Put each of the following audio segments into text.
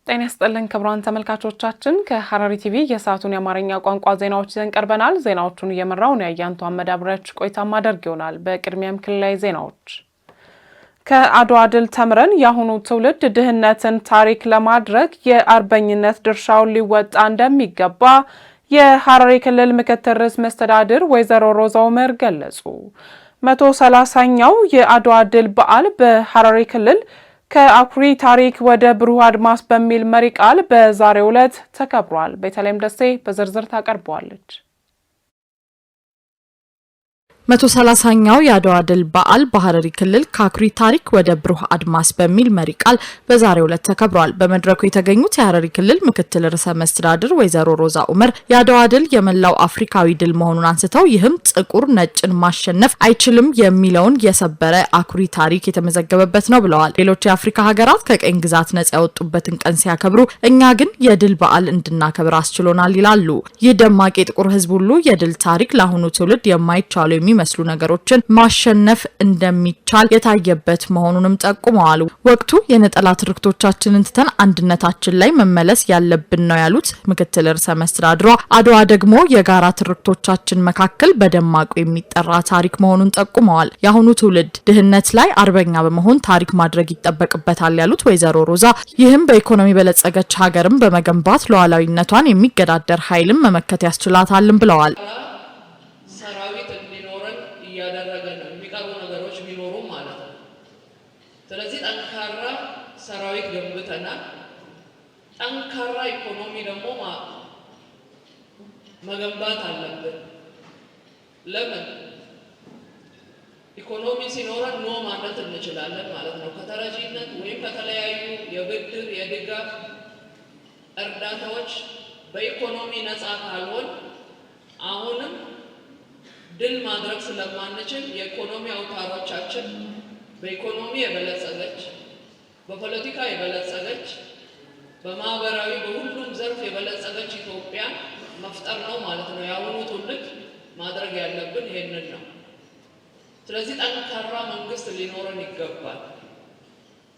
ጤና ይስጥልን ክቡራን ተመልካቾቻችን ከሐረሪ ቲቪ የሰዓቱን የአማርኛ ቋንቋ ዜናዎች ይዘን ቀርበናል። ዜናዎቹን እየመራው ነው ያያንቱ አመዳብረች ቆይታ ማድረግ ይሆናል። በቅድሚያም ክልላዊ ዜናዎች። ከአድዋ ድል ተምረን የአሁኑ ትውልድ ድህነትን ታሪክ ለማድረግ የአርበኝነት ድርሻውን ሊወጣ እንደሚገባ የሐረሪ ክልል ምክትል ርዕሰ መስተዳድር ወይዘሮ ሮዛ ኡመር ገለጹ። 130ኛው የአድዋ ድል በዓል በሐረሪ ክልል ከአኩሪ ታሪክ ወደ ብሩህ አድማስ በሚል መሪ ቃል በዛሬው ዕለት ተከብሯል። በተለይም ደሴ በዝርዝር ታቀርበዋለች። 130ኛው የአድዋ ድል በዓል በሐረሪ ክልል ከአኩሪ ታሪክ ወደ ብሩህ አድማስ በሚል መሪ ቃል በዛሬው ዕለት ተከብሯል። በመድረኩ የተገኙት የሐረሪ ክልል ምክትል ርዕሰ መስተዳድር ወይዘሮ ሮዛ ኡመር የአድዋ ድል የመላው አፍሪካዊ ድል መሆኑን አንስተው ይህም ጥቁር ነጭን ማሸነፍ አይችልም የሚለውን የሰበረ አኩሪ ታሪክ የተመዘገበበት ነው ብለዋል። ሌሎች የአፍሪካ ሀገራት ከቀኝ ግዛት ነጻ ያወጡበትን ቀን ሲያከብሩ፣ እኛ ግን የድል በዓል እንድናከብር አስችሎናል ይላሉ። ይህ ደማቅ የጥቁር ሕዝብ ሁሉ የድል ታሪክ ለአሁኑ ትውልድ የማይቻሉ መስሉ ነገሮችን ማሸነፍ እንደሚቻል የታየበት መሆኑንም ጠቁመዋል። ወቅቱ የነጠላ ትርክቶቻችንን ትተን አንድነታችን ላይ መመለስ ያለብን ነው ያሉት ምክትል ርዕሰ መስተዳድሯ አድዋ ደግሞ የጋራ ትርክቶቻችን መካከል በደማቁ የሚጠራ ታሪክ መሆኑን ጠቁመዋል። የአሁኑ ትውልድ ድህነት ላይ አርበኛ በመሆን ታሪክ ማድረግ ይጠበቅበታል ያሉት ወይዘሮ ሮዛ ይህም በኢኮኖሚ በለጸገች ሀገርም በመገንባት ሉዓላዊነቷን የሚገዳደር ኃይልም መመከት ያስችላታልም ብለዋል። ያደረገ ነው የሚቀሩ ነገሮች ቢኖሩ ማለት ነው። ስለዚህ ጠንካራ ሰራዊት ገንብተናል። ጠንካራ ኢኮኖሚ ደግሞ መገንባት አለብን። ለምን ኢኮኖሚ ሲኖረን ኖ ማለት እንችላለን ማለት ነው። ከተረጂነት ወይም ከተለያዩ የብድር የድጋፍ እርዳታዎች በኢኮኖሚ ነፃ ካልሆን አሁንም ድል ማድረግ ስለማንችል የኢኮኖሚ አውታሮቻችን በኢኮኖሚ የበለጸገች፣ በፖለቲካ የበለጸገች፣ በማህበራዊ በሁሉም ዘርፍ የበለጸገች ኢትዮጵያ መፍጠር ነው ማለት ነው። የአሁኑ ትውልድ ማድረግ ያለብን ይሄንን ነው። ስለዚህ ጠንካራ መንግስት ሊኖረን ይገባል።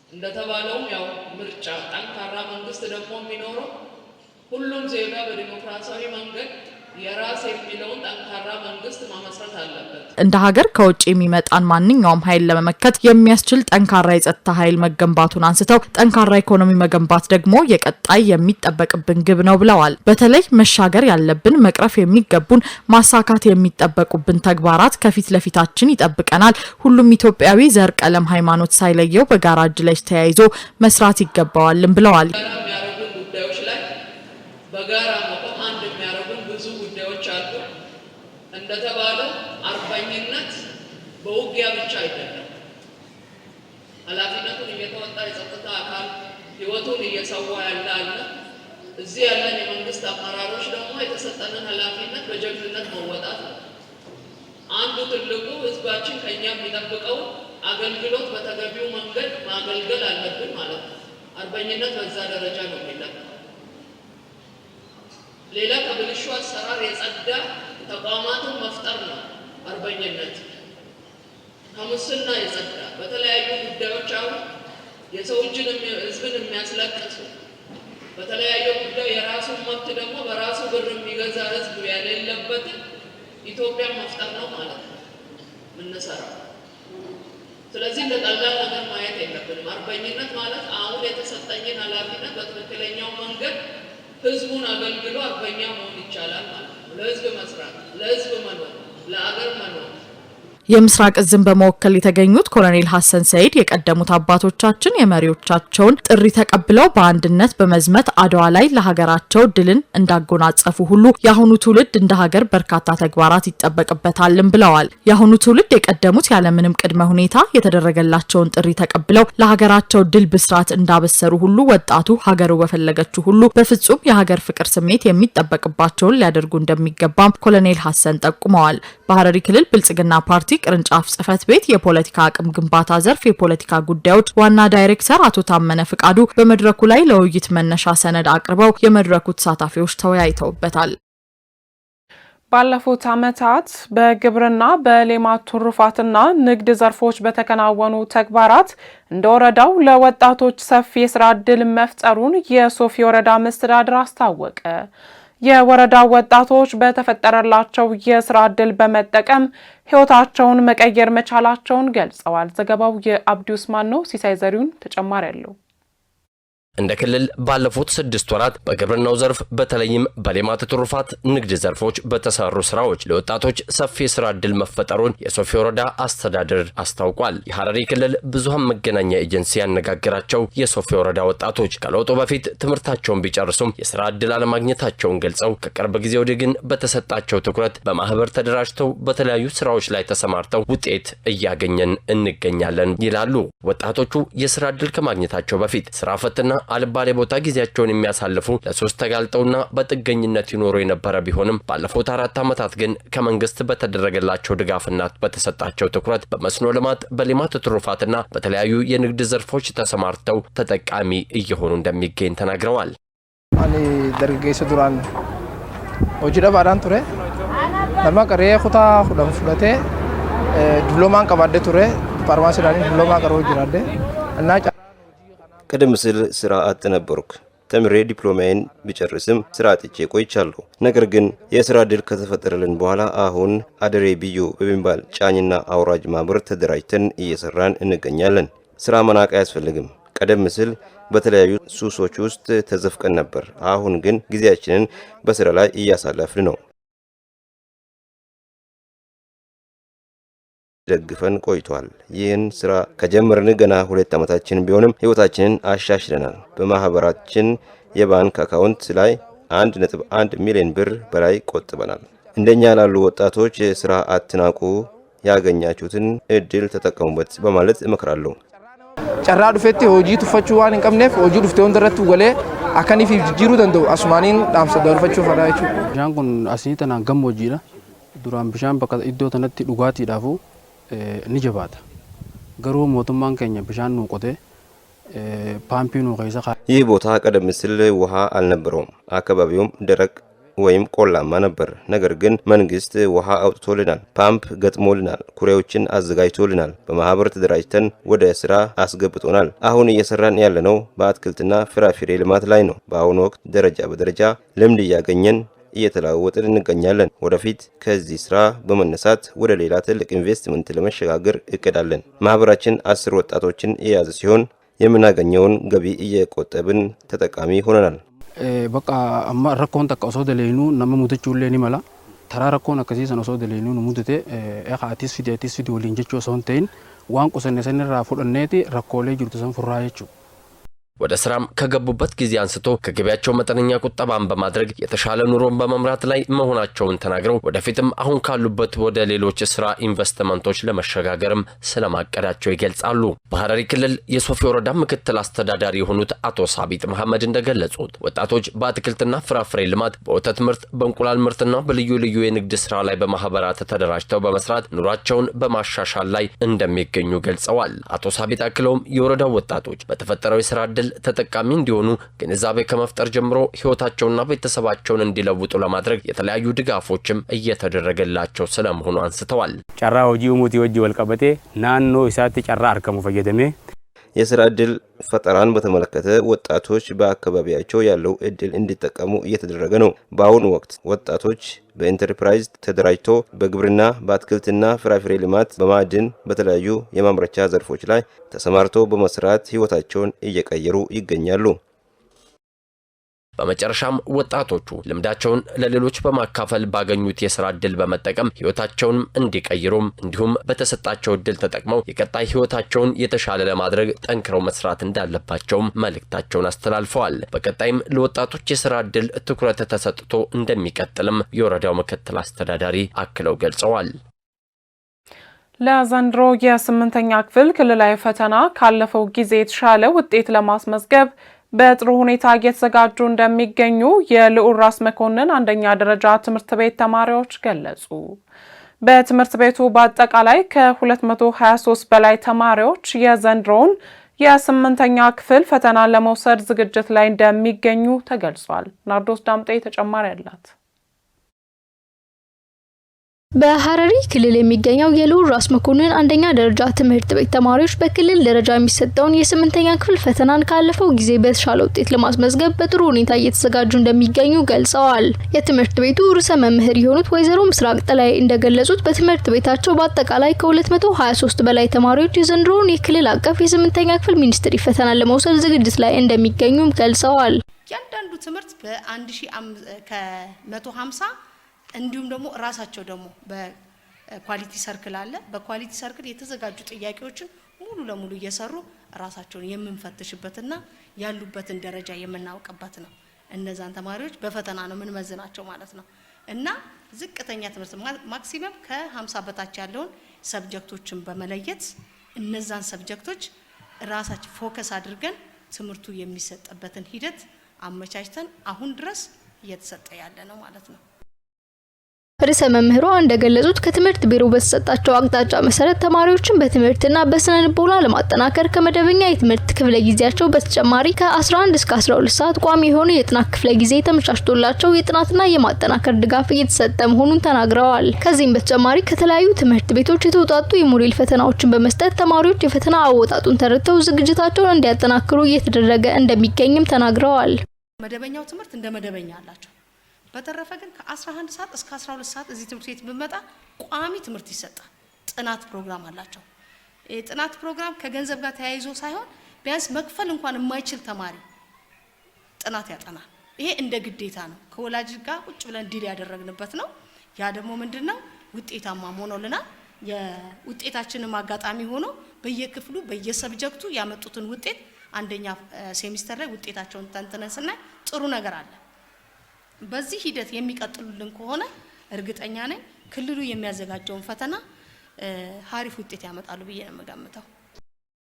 እንደተባለውም ያው ምርጫ ጠንካራ መንግስት ደግሞ የሚኖረው ሁሉም ዜጋ በዲሞክራሲያዊ መንገድ የራስ የሚለውን ጠንካራ መንግስት ማመስረት አለበት። እንደ ሀገር ከውጭ የሚመጣን ማንኛውም ኃይል ለመመከት የሚያስችል ጠንካራ የጸጥታ ኃይል መገንባቱን አንስተው ጠንካራ ኢኮኖሚ መገንባት ደግሞ የቀጣይ የሚጠበቅብን ግብ ነው ብለዋል። በተለይ መሻገር ያለብን መቅረፍ የሚገቡን ማሳካት የሚጠበቁብን ተግባራት ከፊት ለፊታችን ይጠብቀናል። ሁሉም ኢትዮጵያዊ ዘር፣ ቀለም፣ ሃይማኖት ሳይለየው በጋራ እጅ ለእጅ ተያይዞ መስራት ይገባዋልም ብለዋል። ጉዳዮች ላይ በጋራ ብዙ ጉዳዮች አሉ። እንደተባለው አርበኝነት በውጊያ ብቻ አይደለም። ኃላፊነቱን እየተወጣ የጸጥታ አካል ህይወቱን እየሰዋ ያለ አለ። እዚህ ያለን የመንግስት አመራሮች ደግሞ የተሰጠንን ኃላፊነት በጀግንነት መወጣት ነው። አንዱ ትልቁ ህዝባችን ከኛ የሚጠብቀው አገልግሎት በተገቢው መንገድ ማገልገል አለብን ማለት ነው። አርበኝነት በዛ ደረጃ ነው የሚለው። ሌላ ከብልሹ አሰራር የጸዳ ተቋማትን መፍጠር ነው አርበኝነት። ከሙስና የጸዳ በተለያዩ ጉዳዮች አሁን የሰው እጅን ህዝብን የሚያስለቅሱ በተለያዩ ጉዳይ የራሱን መብት ደግሞ በራሱ ብር የሚገዛ ህዝብ የሌለበትን ኢትዮጵያ መፍጠር ነው ማለት ነው የምንሰራው። ስለዚህ ለቀላል ነገር ማየት የለብንም። አርበኝነት ማለት አሁን የተሰጠኝን ኃላፊነት በትክክለኛው መንገድ ህዝቡን አገልግሎ አርበኛ መሆን ይቻላል ማለት ነው። ለህዝብ መስራት፣ ለህዝብ መኖር፣ ለአገር መኖር። የምስራቅ እዝን በመወከል የተገኙት ኮሎኔል ሐሰን ሰይድ የቀደሙት አባቶቻችን የመሪዎቻቸውን ጥሪ ተቀብለው በአንድነት በመዝመት አድዋ ላይ ለሀገራቸው ድልን እንዳጎናጸፉ ሁሉ የአሁኑ ትውልድ እንደ ሀገር በርካታ ተግባራት ይጠበቅበታልም ብለዋል። የአሁኑ ትውልድ የቀደሙት ያለምንም ቅድመ ሁኔታ የተደረገላቸውን ጥሪ ተቀብለው ለሀገራቸው ድል ብስራት እንዳበሰሩ ሁሉ ወጣቱ ሀገሩ በፈለገችው ሁሉ በፍጹም የሀገር ፍቅር ስሜት የሚጠበቅባቸውን ሊያደርጉ እንደሚገባም ኮሎኔል ሐሰን ጠቁመዋል። በሐረሪ ክልል ብልጽግና ፓርቲ ቅርንጫፍ ጽህፈት ቤት የፖለቲካ አቅም ግንባታ ዘርፍ የፖለቲካ ጉዳዮች ዋና ዳይሬክተር አቶ ታመነ ፍቃዱ በመድረኩ ላይ ለውይይት መነሻ ሰነድ አቅርበው የመድረኩ ተሳታፊዎች ተወያይተውበታል። ባለፉት ዓመታት በግብርና በሌማት ትሩፋትና ንግድ ዘርፎች በተከናወኑ ተግባራት እንደ ወረዳው ለወጣቶች ሰፊ የስራ ዕድል መፍጠሩን የሶፊ ወረዳ መስተዳድር አስታወቀ። የወረዳው ወጣቶች በተፈጠረላቸው የስራ ዕድል በመጠቀም ሕይወታቸውን መቀየር መቻላቸውን ገልጸዋል። ዘገባው የአብዲ ኡስማን ነው። ሲሳይ ዘሪሁን ተጨማሪ አለው። እንደ ክልል ባለፉት 6 ወራት በግብርናው ዘርፍ በተለይም በሌማት ትሩፋት ንግድ ዘርፎች በተሰሩ ስራዎች ለወጣቶች ሰፊ የስራ ዕድል መፈጠሩን የሶፊ ወረዳ አስተዳደር አስታውቋል። የሐረሪ ክልል ብዙሃን መገናኛ ኤጀንሲ ያነጋገራቸው የሶፊ ወረዳ ወጣቶች ከለውጡ በፊት ትምህርታቸውን ቢጨርሱም የስራ ዕድል አለማግኘታቸውን ገልጸው ከቅርብ ጊዜ ወዲህ ግን በተሰጣቸው ትኩረት በማህበር ተደራጅተው በተለያዩ ስራዎች ላይ ተሰማርተው ውጤት እያገኘን እንገኛለን ይላሉ። ወጣቶቹ የስራ ዕድል ከማግኘታቸው በፊት ስራ ፈትና አልባሌ ቦታ ጊዜያቸውን የሚያሳልፉ ለሶስት ተጋልጠውና በጥገኝነት ይኖሩ የነበረ ቢሆንም ባለፉት 4 ዓመታት ግን ከመንግስት በተደረገላቸው ድጋፍና በተሰጣቸው ትኩረት በመስኖ ልማት በሌማት ትሩፋትና በተለያዩ የንግድ ዘርፎች ተሰማርተው ተጠቃሚ እየሆኑ እንደሚገኝ ተናግረዋል። አኒ ደርገይሰ ዱራን ሆጂዳ ባዳን ቱሬ ለማ ቀሬ ኹታ ሁለም ፍለቴ ዲፕሎማን ቀባደ ቱሬ ፋርማሲ ዳኒ ዲፕሎማ ቀሮ ጅራደ እና ቀደም ሲል ስራ አጥ ነበርኩ። ተምሬ ዲፕሎማዬን ቢጨርስም ስራ አጥቼ ቆይቻለሁ። ነገር ግን የስራ ዕድል ከተፈጠረልን በኋላ አሁን አደሬ ብዩ በሚባል ጫኝና አውራጅ ማህበር ተደራጅተን እየሰራን እንገኛለን። ስራ መናቅ አያስፈልግም። ቀደም ሲል በተለያዩ ሱሶች ውስጥ ተዘፍቀን ነበር። አሁን ግን ጊዜያችንን በስራ ላይ እያሳለፍን ነው። ደግፈን ቆይቷል። ይህን ስራ ከጀመርን ገና 2 ዓመታችን ቢሆንም ህይወታችንን አሻሽለናል። በማህበራችን የባንክ አካውንት ላይ 1.1 ሚሊዮን ብር በላይ ቆጥበናል። እንደኛ ላሉ ወጣቶች ስራ አትናቁ፣ ያገኛችሁትን እድል ተጠቀሙበት በማለት እመክራለሁ። ጨራ ዱፌቲ ሆጂ ቱፈቹ ዋን እንቀምነፍ ሆጂ ዱፍቴውን ደረቱ ወለ አካኒፍ ጅሩ ደንዶ አስማኒን ዳምሰ ደርፈቹ ፈዳቹ ጃንኩን አሲተና ገሞጂራ ዱራን ብሻን በቃ ኢዶ ተነቲ ዱጋቲ ዳፉ ንጀባታ ገሩ ሞቱማን ከኛ ብሻን ነው ቆቴ ፓምፒኑ ከይሳ ይህ ቦታ ቀደም ሲል ውሃ አልነበረውም። አካባቢውም ደረቅ ወይም ቆላማ ነበር። ነገር ግን መንግስት ውሃ አውጥቶልናል፣ ፓምፕ ገጥሞልናል፣ ኩሬዎችን አዘጋጅቶልናል። በማህበር ተደራጅተን ወደ ስራ አስገብቶናል። አሁን እየሰራን ያለነው በአትክልትና ፍራፍሬ ልማት ላይ ነው። በአሁኑ ወቅት ደረጃ በደረጃ ልምድ እያገኘን እየተለዋወጥን እንገኛለን። ወደፊት ከዚህ ስራ በመነሳት ወደ ሌላ ትልቅ ኢንቨስትመንት ለመሸጋገር እቅዳለን። ማህበራችን 10 ወጣቶችን የያዘ ሲሆን የምናገኘውን ገቢ እየቆጠብን ተጠቃሚ ሆነናል። በቃ አማ ረኮን ተቀሶ ደሌኑ ነመሙትቹ ለኒ መላ ተራ ረኮን አከሲ ሰነሶ ደሌኑ ነሙትቴ አቲስ ፊዲ ወሊንጀቾ ሶንቴን ዋን ቁሰነሰን ራፉደኔቲ ረኮሌ ጅርቱ ሰን ፍራየቹ ወደ ስራም ከገቡበት ጊዜ አንስቶ ከገቢያቸው መጠነኛ ቁጠባን በማድረግ የተሻለ ኑሮን በመምራት ላይ መሆናቸውን ተናግረው ወደፊትም አሁን ካሉበት ወደ ሌሎች ስራ ኢንቨስትመንቶች ለመሸጋገርም ስለማቀዳቸው ይገልጻሉ። በሐረሪ ክልል የሶፊ ወረዳ ምክትል አስተዳዳሪ የሆኑት አቶ ሳቢጥ መሐመድ እንደገለጹት ወጣቶች በአትክልትና ፍራፍሬ ልማት፣ በወተት ምርት፣ በእንቁላል ምርትና በልዩ ልዩ የንግድ ስራ ላይ በማህበራት ተደራጅተው በመስራት ኑሯቸውን በማሻሻል ላይ እንደሚገኙ ገልጸዋል። አቶ ሳቢጥ አክለውም የወረዳው ወጣቶች በተፈጠረው የስራ ዕድል ተጠቃሚ እንዲሆኑ ግንዛቤ ከመፍጠር ጀምሮ ህይወታቸውና ቤተሰባቸውን እንዲለውጡ ለማድረግ የተለያዩ ድጋፎችም እየተደረገላቸው ስለመሆኑ አንስተዋል። ጨራ ሆጂ ሙቲ ወጂ ወልቀበቴ ናኖ ኢሳት ጨራ አርከሙ ፈየደሜ የስራ ዕድል ፈጠራን በተመለከተ ወጣቶች በአካባቢያቸው ያለው ዕድል እንዲጠቀሙ እየተደረገ ነው። በአሁኑ ወቅት ወጣቶች በኢንተርፕራይዝ ተደራጅቶ በግብርና፣ በአትክልትና ፍራፍሬ ልማት፣ በማዕድን፣ በተለያዩ የማምረቻ ዘርፎች ላይ ተሰማርተው በመስራት ህይወታቸውን እየቀየሩ ይገኛሉ። በመጨረሻም ወጣቶቹ ልምዳቸውን ለሌሎች በማካፈል ባገኙት የስራ ዕድል በመጠቀም ህይወታቸውን እንዲቀይሩም እንዲሁም በተሰጣቸው ዕድል ተጠቅመው የቀጣይ ህይወታቸውን የተሻለ ለማድረግ ጠንክረው መስራት እንዳለባቸውም መልእክታቸውን አስተላልፈዋል። በቀጣይም ለወጣቶች የስራ ዕድል ትኩረት ተሰጥቶ እንደሚቀጥልም የወረዳው ምክትል አስተዳዳሪ አክለው ገልጸዋል። ለዘንድሮ የ8ኛ ክፍል ክልላዊ ፈተና ካለፈው ጊዜ የተሻለ ውጤት ለማስመዝገብ በጥሩ ሁኔታ እየተዘጋጁ እንደሚገኙ የልዑል ራስ መኮንን አንደኛ ደረጃ ትምህርት ቤት ተማሪዎች ገለጹ። በትምህርት ቤቱ በአጠቃላይ ከ223 በላይ ተማሪዎች የዘንድሮውን የ8ኛ ክፍል ፈተና ለመውሰድ ዝግጅት ላይ እንደሚገኙ ተገልጿል። ናርዶስ ዳምጤ ተጨማሪ አላት። በሐረሪ ክልል የሚገኘው የልዑል ራስ መኮንን አንደኛ ደረጃ ትምህርት ቤት ተማሪዎች በክልል ደረጃ የሚሰጠውን የ8ኛ ክፍል ፈተናን ካለፈው ጊዜ በተሻለ ውጤት ለማስመዝገብ በጥሩ ሁኔታ እየተዘጋጁ እንደሚገኙ ገልጸዋል። የትምህርት ቤቱ ርዕሰ መምህር የሆኑት ወይዘሮ ምስራቅ ጥላይ እንደገለጹት በትምህርት ቤታቸው በአጠቃላይ ከ223 በላይ ተማሪዎች የዘንድሮውን የክልል አቀፍ የ8ኛ ክፍል ሚኒስትሪ ፈተናን ለመውሰድ ዝግጅት ላይ እንደሚገኙም ገልጸዋል። ያንዳንዱ ትምህርት በ1150 እንዲሁም ደግሞ ራሳቸው ደግሞ በኳሊቲ ሰርክል አለ። በኳሊቲ ሰርክል የተዘጋጁ ጥያቄዎችን ሙሉ ለሙሉ እየሰሩ ራሳቸውን የምንፈትሽበትና ያሉበትን ደረጃ የምናውቅበት ነው። እነዛን ተማሪዎች በፈተና ነው ምን መዝናቸው ማለት ነው። እና ዝቅተኛ ትምህርት ማክሲመም ከ50 በታች ያለውን ሰብጀክቶችን በመለየት እነዛን ሰብጀክቶች ራሳችን ፎከስ አድርገን ትምህርቱ የሚሰጥበትን ሂደት አመቻችተን አሁን ድረስ እየተሰጠ ያለ ነው ማለት ነው። ርዕሰ መምህሯ እንደገለጹት ከትምህርት ቢሮ በተሰጣቸው አቅጣጫ መሰረት ተማሪዎችን በትምህርትና በስነ ልቦና ለማጠናከር ከመደበኛ የትምህርት ክፍለ ጊዜያቸው በተጨማሪ ከ11 እስከ 12 ሰዓት ቋሚ የሆነ የጥናት ክፍለ ጊዜ ተመቻችቶላቸው የጥናትና የማጠናከር ድጋፍ እየተሰጠ መሆኑን ተናግረዋል። ከዚህም በተጨማሪ ከተለያዩ ትምህርት ቤቶች የተውጣጡ የሞዴል ፈተናዎችን በመስጠት ተማሪዎች የፈተና አወጣጡን ተረድተው ዝግጅታቸውን እንዲያጠናክሩ እየተደረገ እንደሚገኝም ተናግረዋል። መደበኛው ትምህርት እንደ መደበኛ አላቸው። በተረፈ ግን ከ11 ሰዓት እስከ 12 ሰዓት እዚህ ትምህርት ቤት ብመጣ ቋሚ ትምህርት ይሰጣል። ጥናት ፕሮግራም አላቸው። የጥናት ፕሮግራም ከገንዘብ ጋር ተያይዞ ሳይሆን ቢያንስ መክፈል እንኳን የማይችል ተማሪ ጥናት ያጠናል። ይሄ እንደ ግዴታ ነው። ከወላጅ ጋር ቁጭ ብለን ዲል ያደረግንበት ነው። ያ ደግሞ ምንድነው ውጤታማ ሆኖልናል። የውጤታችንም አጋጣሚ ሆኖ በየክፍሉ በየሰብጀክቱ ያመጡትን ውጤት አንደኛ ሴሚስተር ላይ ውጤታቸውን ተንትነን ስናይ ጥሩ ነገር አለ። በዚህ ሂደት የሚቀጥሉልን ከሆነ እርግጠኛ ነኝ ክልሉ የሚያዘጋጀውን ፈተና ሀሪፍ ውጤት ያመጣሉ ብዬ ነው የምገምተው።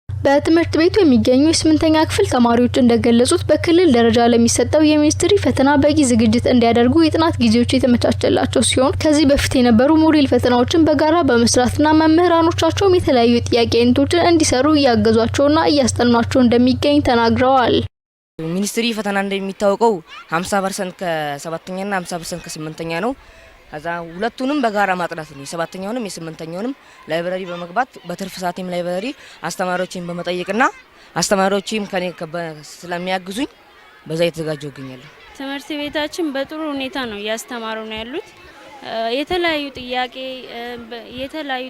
በትምህርት ቤቱ የሚገኙ የ8ኛ ክፍል ተማሪዎች እንደገለጹት በክልል ደረጃ ለሚሰጠው የሚኒስትሪ ፈተና በቂ ዝግጅት እንዲያደርጉ የጥናት ጊዜዎች የተመቻቸላቸው ሲሆን ከዚህ በፊት የነበሩ ሞዴል ፈተናዎችን በጋራ በመስራትና መምህራኖቻቸውም የተለያዩ የጥያቄ አይነቶችን እንዲሰሩ እያገዟቸውና እያስጠኗቸው እንደሚገኝ ተናግረዋል። ሚኒስትሪ ፈተና እንደሚታወቀው 50% ከ7ኛና 50% ከ8ኛ ነው። ከዛ ሁለቱንም በጋራ ማጥናት ነው። የ7ኛውንም የ8ኛውንም ላይብረሪ በመግባት በትርፍ ሰዓቴም ላይብረሪ አስተማሪዎችን በመጠየቅና አስተማሪዎችም ከኔ ስለሚያግዙኝ በዛ የተዘጋጀው ይገኛለሁ። ትምህርት ቤታችን በጥሩ ሁኔታ ነው እያስተማሩ ነው ያሉት። የተለያዩ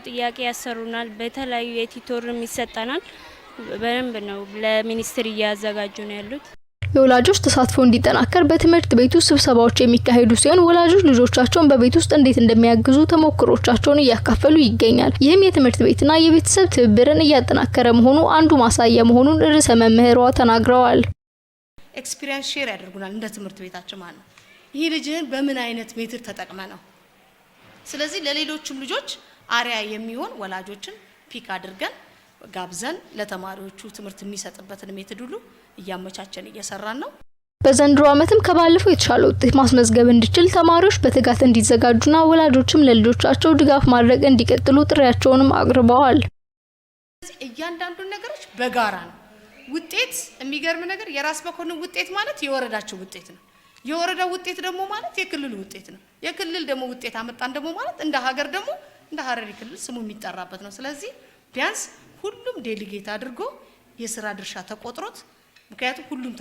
ጥያቄ ያሰሩናል። በተለያዩ የቲቶርም ይሰጣናል። በደንብ ነው ለሚኒስትሪ እያዘጋጁ ነው ያሉት። የወላጆች ተሳትፎ እንዲጠናከር በትምህርት ቤቱ ስብሰባዎች የሚካሄዱ ሲሆን ወላጆች ልጆቻቸውን በቤት ውስጥ እንዴት እንደሚያግዙ ተሞክሮቻቸውን እያካፈሉ ይገኛል። ይህም የትምህርት ቤትና የቤተሰብ ትብብርን እያጠናከረ መሆኑ አንዱ ማሳያ መሆኑን ርዕሰ መምህሯ ተናግረዋል። ኤክስፒሪየንስ ሼር ያደርጉናል እንደ ትምህርት ቤታችን ማለት ነው። ይህ ልጅን በምን አይነት ሜትር ተጠቅመ ነው። ስለዚህ ለሌሎችም ልጆች አሪያ የሚሆን ወላጆችን ፒክ አድርገን ጋብዘን ለተማሪዎቹ ትምህርት የሚሰጥበትን ሜትድ ሁሉ እያመቻቸን እየሰራን ነው። በዘንድሮ ዓመትም ከባለፈው የተሻለ ውጤት ማስመዝገብ እንዲችል ተማሪዎች በትጋት እንዲዘጋጁና ወላጆችም ለልጆቻቸው ድጋፍ ማድረግ እንዲቀጥሉ ጥሪያቸውንም አቅርበዋል። እያንዳንዱን ነገሮች በጋራ ነው። ውጤት የሚገርም ነገር የራስ መኮንን ውጤት ማለት የወረዳቸው ውጤት ነው። የወረዳው ውጤት ደግሞ ማለት የክልሉ ውጤት ነው። የክልል ደግሞ ውጤት አመጣን ደግሞ ማለት እንደ ሀገር ደግሞ እንደ ሐረሪ ክልል ስሙ የሚጠራበት ነው። ስለዚህ ቢያንስ ሁሉም ዴሊጌት አድርጎ የስራ ድርሻ ተቆጥሮት ምክንያቱም ሁሉም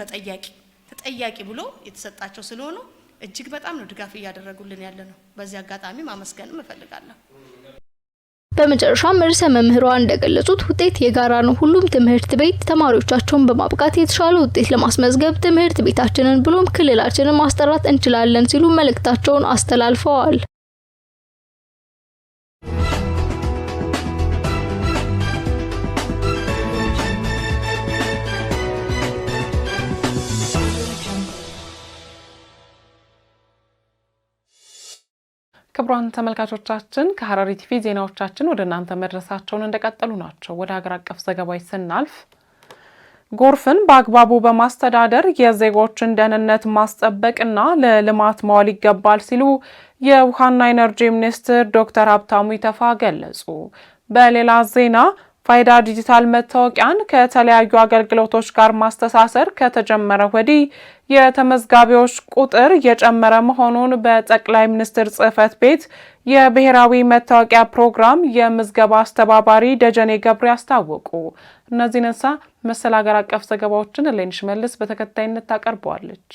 ተጠያቂ ብሎ የተሰጣቸው ስለሆነ እጅግ በጣም ነው ድጋፍ እያደረጉልን ያለ ነው። በዚህ አጋጣሚ ማመስገንም እፈልጋለሁ። በመጨረሻም ርዕሰ መምህሯ እንደገለጹት ውጤት የጋራ ነው። ሁሉም ትምህርት ቤት ተማሪዎቻቸውን በማብቃት የተሻለ ውጤት ለማስመዝገብ ትምህርት ቤታችንን ብሎም ክልላችንን ማስጠራት እንችላለን ሲሉ መልእክታቸውን አስተላልፈዋል። ክቡራን ተመልካቾቻችን ከሐረሪ ቲቪ ዜናዎቻችን ወደ እናንተ መድረሳቸውን እንደቀጠሉ ናቸው። ወደ ሀገር አቀፍ ዘገባዎች ስናልፍ ጎርፍን በአግባቡ በማስተዳደር የዜጎችን ደህንነት ማስጠበቅና ለልማት ማዋል ይገባል ሲሉ የውሃና ኢነርጂ ሚኒስትር ዶክተር ሀብታሙ ኢተፋ ገለጹ። በሌላ ዜና ፋይዳ ዲጂታል መታወቂያን ከተለያዩ አገልግሎቶች ጋር ማስተሳሰር ከተጀመረ ወዲህ የተመዝጋቢዎች ቁጥር የጨመረ መሆኑን በጠቅላይ ሚኒስትር ጽሕፈት ቤት የብሔራዊ መታወቂያ ፕሮግራም የምዝገባ አስተባባሪ ደጀኔ ገብሬ አስታወቁ። እነዚህንና መሰል ሀገር አቀፍ ዘገባዎችን ሌንሽ መልስ በተከታይነት ታቀርበዋለች።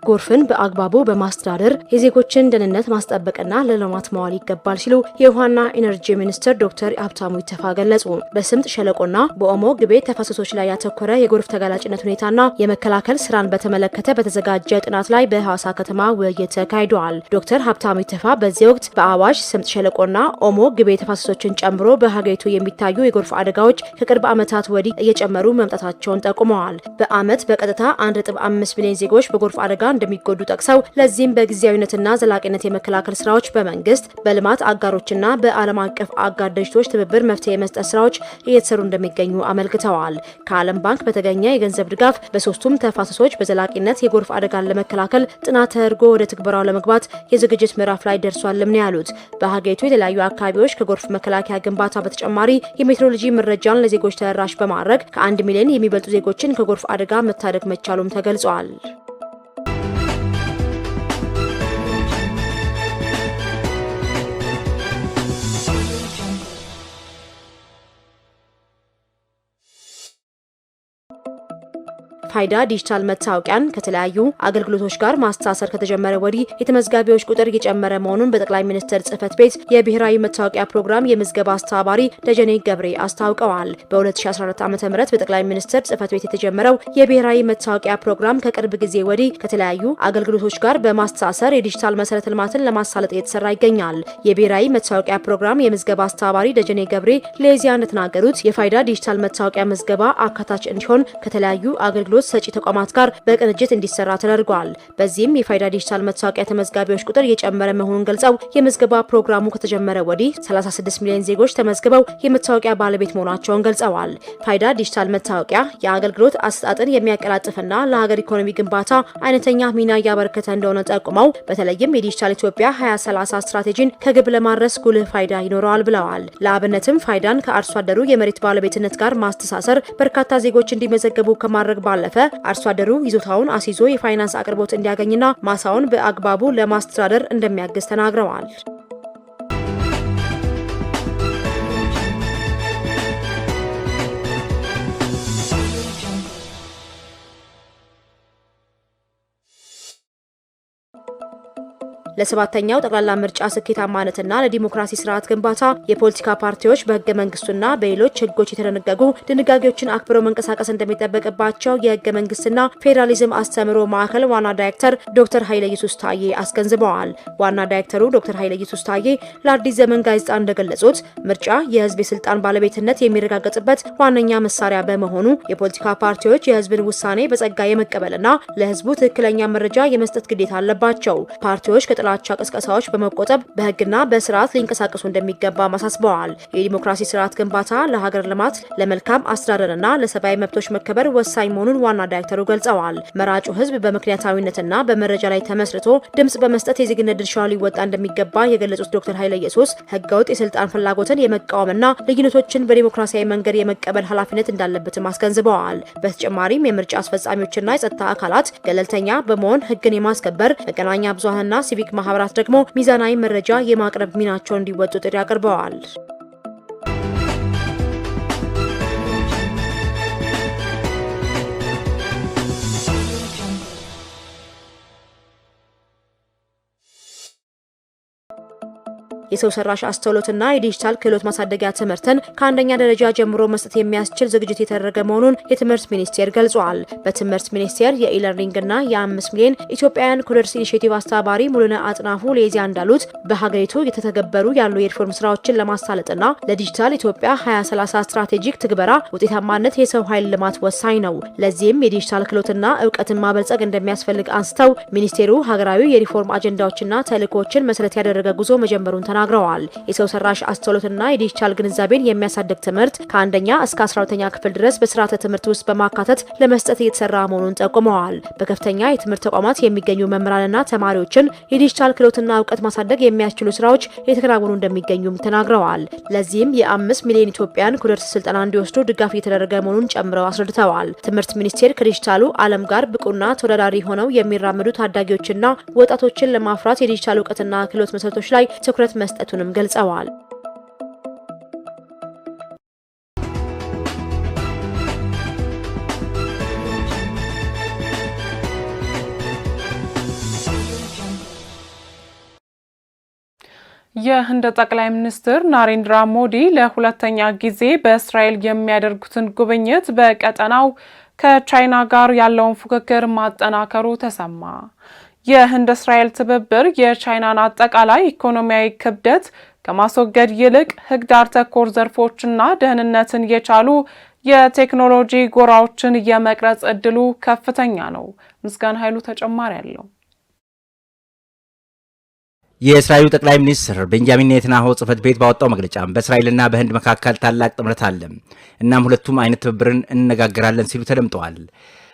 ጎርፍን በአግባቡ በማስተዳደር የዜጎችን ደህንነት ማስጠበቅና ለልማት ማዋል ይገባል ሲሉ የውሃና ኢነርጂ ሚኒስትር ዶክተር ሀብታሙ ኢተፋ ገለጹ። በስምጥ ሸለቆና በኦሞ ግቤ ተፋሰሶች ላይ ያተኮረ የጎርፍ ተጋላጭነት ሁኔታና የመከላከል ስራን በተመለከተ በተዘጋጀ ጥናት ላይ በሐዋሳ ከተማ ውይይት ተካሂዷል። ዶክተር ሀብታሙ ኢተፋ በዚህ ወቅት በአዋሽ ስምጥ ሸለቆና ኦሞ ግቤ ተፋሰሶችን ጨምሮ በሀገሪቱ የሚታዩ የጎርፍ አደጋዎች ከቅርብ ዓመታት ወዲህ እየጨመሩ መምጣታቸውን ጠቁመዋል። በአመት በቀጥታ 1.5 ሚሊዮን ዜጎች በጎርፍ አደጋ እንደሚጎዱ ጠቅሰው ለዚህም በጊዜያዊነትና ዘላቂነት የመከላከል ስራዎች በመንግስት በልማት አጋሮችና በዓለም አቀፍ አጋር ድርጅቶች ትብብር መፍትሄ መስጠት ስራዎች እየተሰሩ እንደሚገኙ አመልክተዋል። ከዓለም ባንክ በተገኘ የገንዘብ ድጋፍ በሶስቱም ተፋሰሶች በዘላቂነት የጎርፍ አደጋን ለመከላከል ጥናት ተደርጎ ወደ ትግበራው ለመግባት የዝግጅት ምዕራፍ ላይ ደርሷልም ነው ያሉት። በሀገሪቱ የተለያዩ አካባቢዎች ከጎርፍ መከላከያ ግንባታ በተጨማሪ የሜትሮሎጂ መረጃን ለዜጎች ተደራሽ በማድረግ ከ1 ሚሊዮን የሚበልጡ ዜጎችን ከጎርፍ አደጋ መታደግ መቻሉም ተገልጿል። ፋይዳ ዲጂታል መታወቂያን ከተለያዩ አገልግሎቶች ጋር ማስተሳሰር ከተጀመረ ወዲህ የተመዝጋቢዎች ቁጥር እየጨመረ መሆኑን በጠቅላይ ሚኒስትር ጽሕፈት ቤት የብሔራዊ መታወቂያ ፕሮግራም የምዝገባ አስተባባሪ ደጀኔ ገብሬ አስታውቀዋል። በ2014 ዓ.ም በጠቅላይ ሚኒስትር ጽሕፈት ቤት የተጀመረው የብሔራዊ መታወቂያ ፕሮግራም ከቅርብ ጊዜ ወዲህ ከተለያዩ አገልግሎቶች ጋር በማስተሳሰር የዲጂታል መሰረተ ልማትን ለማሳለጥ እየተሰራ ይገኛል። የብሔራዊ መታወቂያ ፕሮግራም የምዝገባ አስተባባሪ ደጀኔ ገብሬ ለኢዜአ እንደተናገሩት የፋይዳ ዲጂታል መታወቂያ ምዝገባ አካታች እንዲሆን ከተለያዩ አገልግሎት ሰጪ ተቋማት ጋር በቅንጅት እንዲሰራ ተደርጓል። በዚህም የፋይዳ ዲጂታል መታወቂያ ተመዝጋቢዎች ቁጥር እየጨመረ መሆኑን ገልጸው የምዝገባ ፕሮግራሙ ከተጀመረ ወዲህ 36 ሚሊዮን ዜጎች ተመዝግበው የመታወቂያ ባለቤት መሆናቸውን ገልጸዋል። ፋይዳ ዲጂታል መታወቂያ የአገልግሎት አሰጣጥን የሚያቀላጥፍና ለሀገር ኢኮኖሚ ግንባታ አይነተኛ ሚና እያበረከተ እንደሆነ ጠቁመው በተለይም የዲጂታል ኢትዮጵያ 2030 ስትራቴጂን ከግብ ለማድረስ ጉልህ ፋይዳ ይኖረዋል ብለዋል። ለአብነትም ፋይዳን ከአርሶ አደሩ የመሬት ባለቤትነት ጋር ማስተሳሰር በርካታ ዜጎች እንዲመዘገቡ ከማድረግ ባለፈ አርሶ አደሩ ይዞታውን አስይዞ የፋይናንስ አቅርቦት እንዲያገኝና ማሳውን በአግባቡ ለማስተዳደር እንደሚያግዝ ተናግረዋል። ለሰባተኛው ጠቅላላ ምርጫ ስኬታማነትና ለዲሞክራሲ ስርዓት ግንባታ የፖለቲካ ፓርቲዎች በህገ መንግስቱና በሌሎች ህጎች የተደነገጉ ድንጋጌዎችን አክብረው መንቀሳቀስ እንደሚጠበቅባቸው የህገ መንግስትና ፌዴራሊዝም አስተምሮ ማዕከል ዋና ዳይሬክተር ዶክተር ኃይለ ኢየሱስ ታዬ አስገንዝበዋል። ዋና ዳይሬክተሩ ዶክተር ኃይለ ኢየሱስ ታዬ ለአዲስ ዘመን ጋዜጣ እንደገለጹት ምርጫ የህዝብ የስልጣን ባለቤትነት የሚረጋገጥበት ዋነኛ መሳሪያ በመሆኑ የፖለቲካ ፓርቲዎች የህዝብን ውሳኔ በጸጋ የመቀበልና ለህዝቡ ትክክለኛ መረጃ የመስጠት ግዴታ አለባቸው። ፓርቲዎች ከጥላቻ ቅስቀሳዎች በመቆጠብ በህግና በስርዓት ሊንቀሳቀሱ እንደሚገባ ማሳስበዋል። የዲሞክራሲ ስርዓት ግንባታ ለሀገር ልማት፣ ለመልካም አስተዳደርና ለሰብአዊ መብቶች መከበር ወሳኝ መሆኑን ዋና ዳይሬክተሩ ገልጸዋል። መራጩ ህዝብ በምክንያታዊነትና በመረጃ ላይ ተመስርቶ ድምጽ በመስጠት የዜግነት ድርሻውን ሊወጣ እንደሚገባ የገለጹት ዶክተር ኃይለ ኢየሱስ ህገወጥ የስልጣን ፍላጎትን የመቃወምና ልዩነቶችን በዲሞክራሲያዊ መንገድ የመቀበል ኃላፊነት እንዳለበትም አስገንዝበዋል። በተጨማሪም የምርጫ አስፈጻሚዎችና የጸጥታ አካላት ገለልተኛ በመሆን ህግን የማስከበር መገናኛ ብዙሃንና ሲቪክ ማህበራት ደግሞ ሚዛናዊ መረጃ የማቅረብ ሚናቸውን እንዲወጡ ጥሪ አቅርበዋል። የሰው ሰራሽ አስተውሎትና የዲጂታል ክህሎት ማሳደጊያ ትምህርትን ከአንደኛ ደረጃ ጀምሮ መስጠት የሚያስችል ዝግጅት የተደረገ መሆኑን የትምህርት ሚኒስቴር ገልጿል። በትምህርት ሚኒስቴር የኢለርኒንግና የ5 ሚሊዮን ኢትዮጵያውያን ኮደርስ ኢኒሼቲቭ አስተባባሪ ሙሉነ አጥናፉ ለኢዜአ እንዳሉት በሀገሪቱ የተተገበሩ ያሉ የሪፎርም ስራዎችን ለማሳለጥና ለዲጂታል ኢትዮጵያ 2030 ስትራቴጂክ ትግበራ ውጤታማነት የሰው ኃይል ልማት ወሳኝ ነው። ለዚህም የዲጂታል ክህሎትና እውቀትን ማበልጸግ እንደሚያስፈልግ አንስተው ሚኒስቴሩ ሀገራዊ የሪፎርም አጀንዳዎችና ተልዕኮችን መሰረት ያደረገ ጉዞ መጀመሩን ተናግረዋል። ተናግረዋል። የሰው ሰራሽ አስተውሎትና የዲጂታል ግንዛቤን የሚያሳድግ ትምህርት ከአንደኛ እስከ 12ኛ ክፍል ድረስ በስርዓተ ትምህርት ውስጥ በማካተት ለመስጠት እየተሰራ መሆኑን ጠቁመዋል። በከፍተኛ የትምህርት ተቋማት የሚገኙ መምህራንና ተማሪዎችን የዲጂታል ክህሎትና እውቀት ማሳደግ የሚያስችሉ ስራዎች እየተከናወኑ እንደሚገኙም ተናግረዋል። ለዚህም የ5 ሚሊዮን ኢትዮጵያን ኮደርስ ስልጠና እንዲወስዱ ድጋፍ እየተደረገ መሆኑን ጨምረው አስረድተዋል። ትምህርት ሚኒስቴር ከዲጂታሉ ዓለም ጋር ብቁና ተወዳዳሪ ሆነው የሚራመዱ ታዳጊዎችና ወጣቶችን ለማፍራት የዲጂታል እውቀትና ክህሎት መሰረቶች ላይ ትኩረት መስጠቱንም ገልጸዋል። የህንድ ጠቅላይ ሚኒስትር ናሬንድራ ሞዲ ለሁለተኛ ጊዜ በእስራኤል የሚያደርጉትን ጉብኝት በቀጠናው ከቻይና ጋር ያለውን ፉክክር ማጠናከሩ ተሰማ። የህንድ እስራኤል ትብብር የቻይናን አጠቃላይ ኢኮኖሚያዊ ክብደት ከማስወገድ ይልቅ ህግዳር ተኮር ዘርፎችና ደህንነትን የቻሉ የቴክኖሎጂ ጎራዎችን የመቅረጽ እድሉ ከፍተኛ ነው። ምስጋና ኃይሉ ተጨማሪ አለው። የእስራኤሉ ጠቅላይ ሚኒስትር ቤንጃሚን ኔታንያሁ ጽህፈት ቤት ባወጣው መግለጫ በእስራኤልና በህንድ መካከል ታላቅ ጥምረት አለ፣ እናም ሁለቱም አይነት ትብብርን እንነጋገራለን ሲሉ ተደምጠዋል።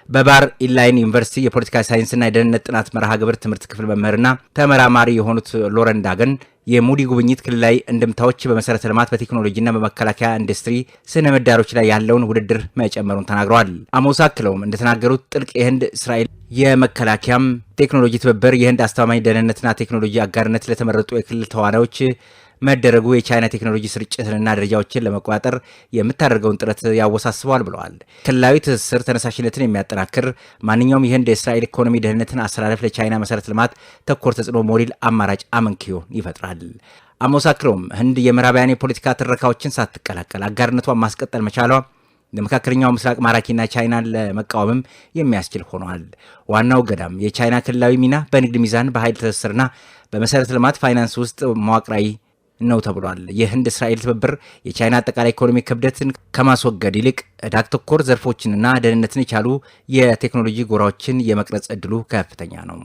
በባር ኢላይን ዩኒቨርሲቲ የፖለቲካ ሳይንስና የደህንነት ጥናት መርሃ ግብር ትምህርት ክፍል መምህርና ተመራማሪ የሆኑት ሎረን ዳገን የሞዲ ጉብኝት ክልላዊ እንድምታዎች በመሰረተ ልማት በቴክኖሎጂና በመከላከያ ኢንዱስትሪ ስነ ምህዳሮች ላይ ያለውን ውድድር መጨመሩን ተናግረዋል። አሞስ አክለውም እንደተናገሩት ጥልቅ የህንድ እስራኤል የመከላከያም ቴክኖሎጂ ትብብር የህንድ አስተማማኝ ደህንነትና ቴክኖሎጂ አጋርነት ለተመረጡ የክልል ተዋናዮች መደረጉ የቻይና ቴክኖሎጂ ስርጭትንና ደረጃዎችን ለመቆጣጠር የምታደርገውን ጥረት ያወሳስበዋል ብለዋል። ክልላዊ ትስስር ተነሳሽነትን የሚያጠናክር ማንኛውም የህንድ የእስራኤል ኢኮኖሚ ደህንነትን አስተላለፍ ለቻይና መሰረተ ልማት ተኮር ተጽዕኖ ሞዴል አማራጭ አመንኪዮ ይፈጥራል። አሞስ አክለውም ህንድ የምዕራባውያን የፖለቲካ ትረካዎችን ሳትቀላቀል አጋርነቷን ማስቀጠል መቻሏ ለመካከለኛው ምስራቅ ማራኪና ቻይናን ለመቃወምም የሚያስችል ሆኗል። ዋናው ገዳም የቻይና ክልላዊ ሚና በንግድ ሚዛን፣ በኃይል ትስስርና በመሰረተ ልማት ፋይናንስ ውስጥ መዋቅራዊ ነው ተብሏል። የህንድ እስራኤል ትብብር የቻይና አጠቃላይ ኢኮኖሚ ክብደትን ከማስወገድ ይልቅ ዕዳ ተኮር ዘርፎችንና ደህንነትን የቻሉ የቴክኖሎጂ ጎራዎችን የመቅረጽ እድሉ ከፍተኛ ነው።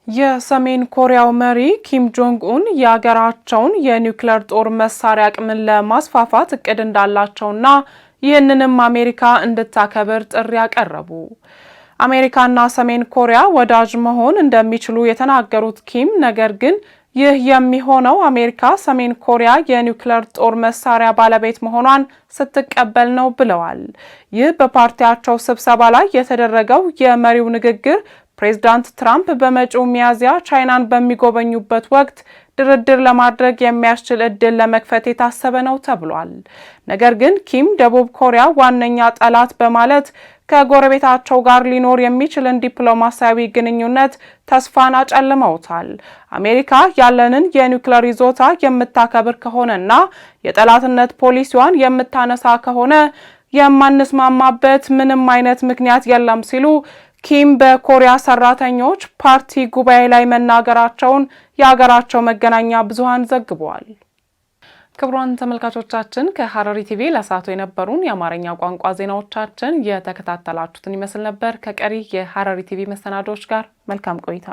የሰሜን ኮሪያው መሪ ኪም ጆንግ ኡን የሀገራቸውን የኒውክሌር ጦር መሳሪያ አቅምን ለማስፋፋት እቅድ እንዳላቸውና ይህንንም አሜሪካ እንድታከብር ጥሪ ያቀረቡ። አሜሪካና ሰሜን ኮሪያ ወዳጅ መሆን እንደሚችሉ የተናገሩት ኪም ነገር ግን ይህ የሚሆነው አሜሪካ ሰሜን ኮሪያ የኒውክሌር ጦር መሳሪያ ባለቤት መሆኗን ስትቀበል ነው ብለዋል። ይህ በፓርቲያቸው ስብሰባ ላይ የተደረገው የመሪው ንግግር ፕሬዝዳንት ትራምፕ በመጪው ሚያዝያ ቻይናን በሚጎበኙበት ወቅት ድርድር ለማድረግ የሚያስችል እድል ለመክፈት የታሰበ ነው ተብሏል። ነገር ግን ኪም ደቡብ ኮሪያ ዋነኛ ጠላት በማለት ከጎረቤታቸው ጋር ሊኖር የሚችልን ዲፕሎማሲያዊ ግንኙነት ተስፋን አጨልመውታል። አሜሪካ ያለንን የኒውክሌር ይዞታ የምታከብር ከሆነና የጠላትነት ፖሊሲዋን የምታነሳ ከሆነ የማንስማማበት ምንም አይነት ምክንያት የለም ሲሉ ኪም በኮሪያ ሰራተኞች ፓርቲ ጉባኤ ላይ መናገራቸውን የሀገራቸው መገናኛ ብዙሃን ዘግበዋል። ክቡራን ተመልካቾቻችን ከሐረሪ ቲቪ ለሰዓቱ የነበሩን የአማርኛ ቋንቋ ዜናዎቻችን የተከታተላችሁትን ይመስል ነበር። ከቀሪ የሐረሪ ቲቪ መሰናዶዎች ጋር መልካም ቆይታ